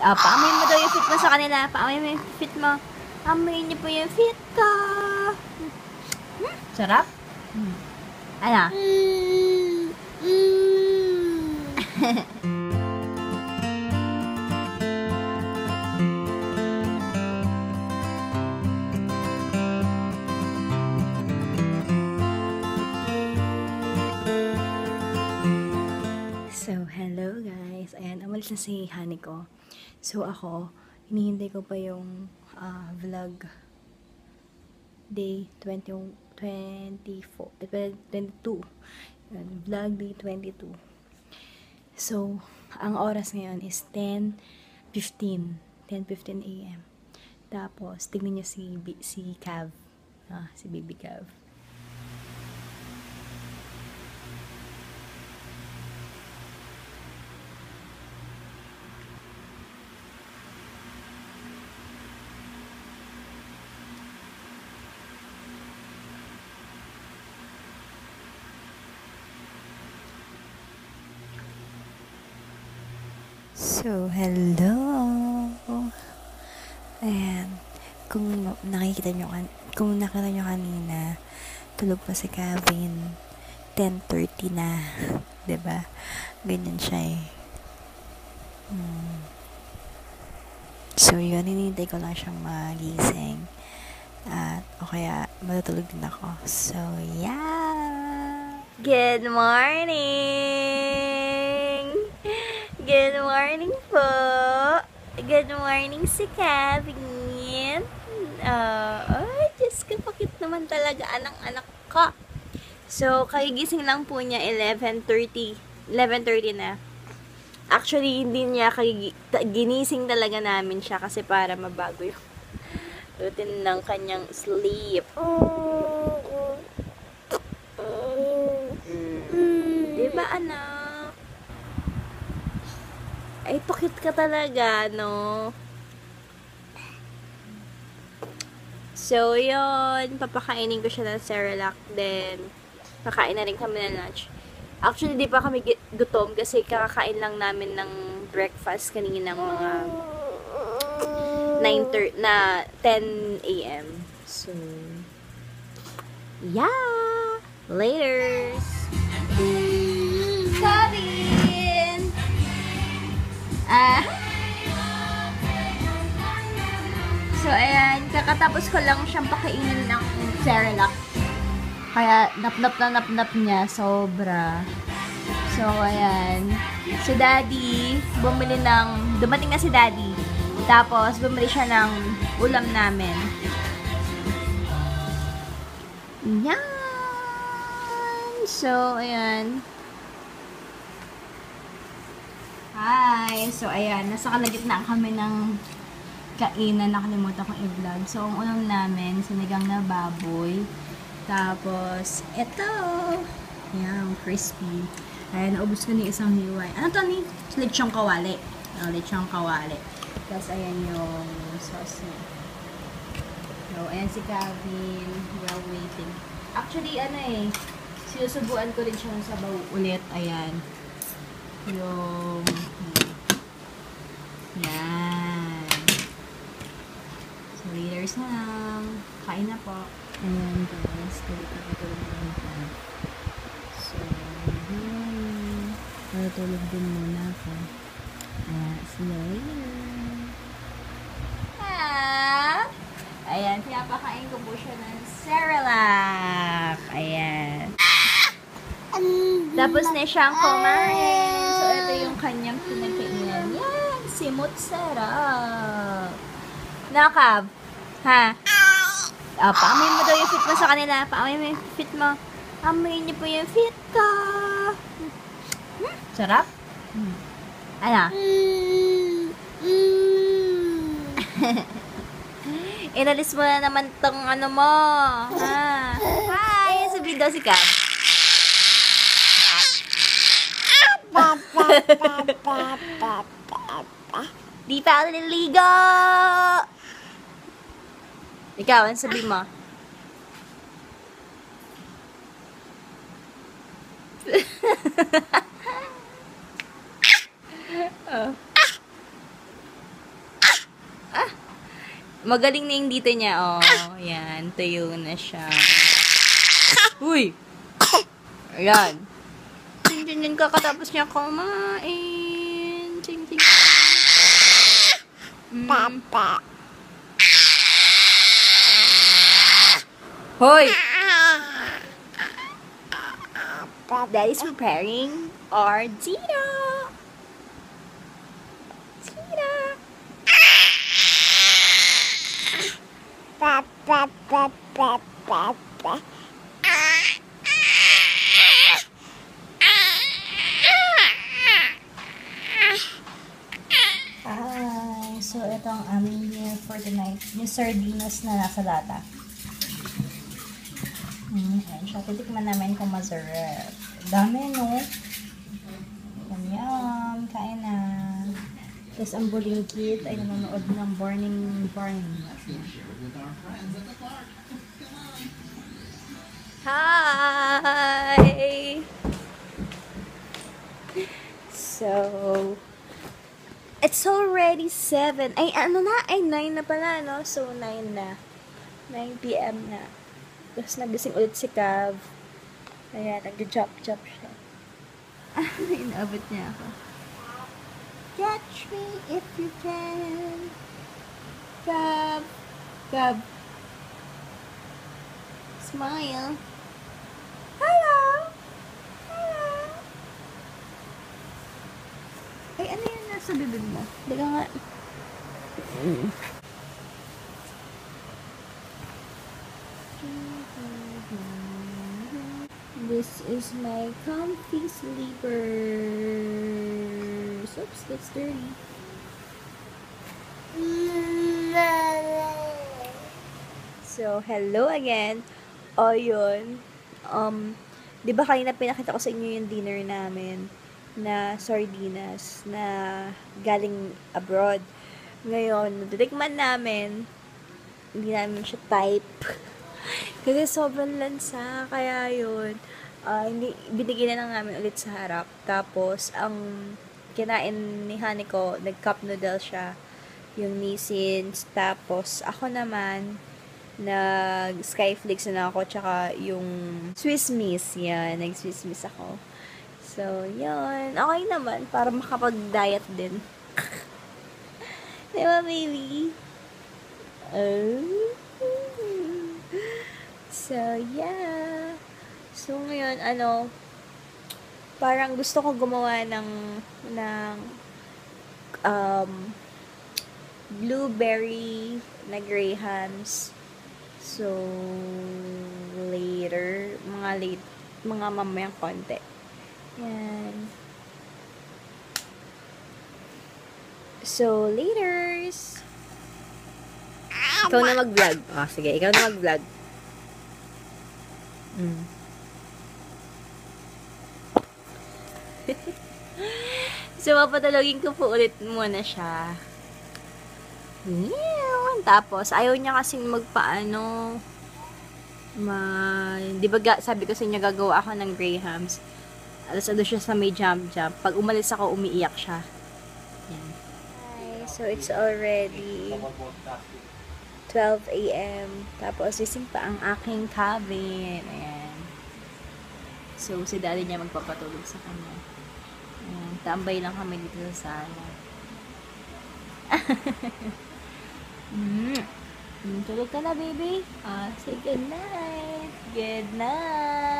Paamoy mo daw yung fit mo sa kanila. Paamoy mo yung fit mo. Amoy niyo po yung fit ko. Sarap? Ano? So, hello guys. Ayan, umalis na si honey ko. So, ako, hinihintay ko pa yung vlog day 22. Vlog day 22. So, ang oras ngayon is 10:15 a.m. Tapos, tignan niyo si Cav. Si baby Cav. So, hello! Ayan. Kung nakita nyo kanina, tulog pa si Kevin. 10:30 na. 'Di ba? Ganyan siya eh. So, yun. Hinihintay ko lang siyang magising. At, o kaya, matutulog din ako. So, yeah! Good morning! Good morning po. Good morning si Kevin. Ay, Diyos ko, pakit naman talaga anak-anak ko. So, kagigising lang po niya 11:30 na. Actually, hindi niya ginising talaga namin siya kasi para mabago yung routine ng kanyang sleep. Diba, anak? Ay, pakit ka talaga, no? So, yun. Papakainin ko siya ng Cerelac. Then, kakain na rin kami ng lunch. Actually, di pa kami gutom kasi kakakain lang namin ng breakfast kanina ng mga 10 a.m. So, yeah! Laters! Sorry! So, ayan, kakatapos ko lang siyang pakainin ng Cerelac. Kaya, napnap niya, sobra. So, ayan. Si Daddy, dumating na si Daddy. Tapos, bumili siya ng ulam namin. Yan! So, ayan. Hi! So, ayan. Nasa kalagitnaan kami ng kainan. Nakalimutan kong i-vlog. So, ang ulam namin, sinigang na baboy. Tapos, eto! Ayan, crispy. Ayan, naubos ko ni isang hiway. Ano to ni? Lechong kawali. Lechong kawali. Tapos, ayan yung sauce niya. So, ayan si Kevin. We're waiting. Actually, sinusubuan ko rin siya ng sabaw ulit. Ayan. Yung yan. So, leaders na lang. Kain na po. Ayan guys. Tulog na. So, tulog din muna ako. See you later. Ayan. Pinapakain ko po siya ng Cerelac. Ayan. Tapos na siyang kumain. So, ito yung kanyang pinagkainan. Yan! Simot sarap. Nakab? Ha? Paamoy mo daw yung fit mo sa kanila. Paamoy mo yung fit mo. Amoy niyo po yung fit ko. Sarap? Ano? Inalis mo na naman tong ano mo. Ha? Hi! Sabihin daw si Cam. Di pa ako naliligo! Ikaw, ano sabihin mo? Magaling na yung dito niya. Oh, yan. Tuyo na siya. Uy! Ayan. Ting-ting-ting kakatapos niya kumain. Ting-ting. Papa. Hoy! Daddy's preparing our dinner. Dinner. Papa, papa, papa. So ito ang aming meal for tonight. Yung sardinas na nasa lata. Ayan siya. Titikman namin kung masarap. Dami, no? Yum! Kain na. Tapos ang bulingkit ay nanonood ng Burning Burn. Hi! So, it's already 7. Ay, ano na? Ay, 9 na pala, no? So, 9 na. 9 p.m. na. Tapos, nagising ulit si Cav. Ayan, nag-chop-chop siya. Inaabot niya ako. Catch me if you can. Cav. Cav. Smile. Hello. Hello. Ay, ano yun nasa bibig mo? Hindi ka nga. This is my comfy sleepers. Oops, that's dirty. So, hello again. O, yun. Di ba kanina pinakita ko sa inyo yung dinner namin na sardinas na galing abroad. Ngayon, titikman namin. Hindi namin siya type. Kasi sobrang lansa. Kaya yun. Binigyan na lang namin ulit sa harap. Tapos, ang kinain ni Honey ko, nag-cup noodle siya. Yung Nissin's. Tapos, ako naman, nag-skyflakes na ako. Tsaka yung Swiss Miss. Yan, nag-Swiss Miss ako. So, yun. Okay naman. Para makapag-diet din. Diba, baby? So, yeah. So, ngayon, parang gusto ko gumawa ng blueberry na grahams. So, later, mga mamayang konti. Yan. So, laters. Ikaw na mag-vlog. Oh, sige, ikaw na mag-vlog. So, papatulogin ko po ulit muna siya. Yeah. Tapos, ayaw niya kasing magpaano. Di ba sabi ko sa inyo, gagawa ako ng grahams. Alas ano siya sa may jump-jump. Pag umalis ako, umiiyak siya. Yan. Hi, so it's already 12 a.m. Tapos, gising pa ang aking cabin. Ayan. So, si daddy niya magpapatulog sa kanya. Ayan. Tambay lang kami dito sa sala. Mm. Tulog ka na, baby. Say good night. Good night.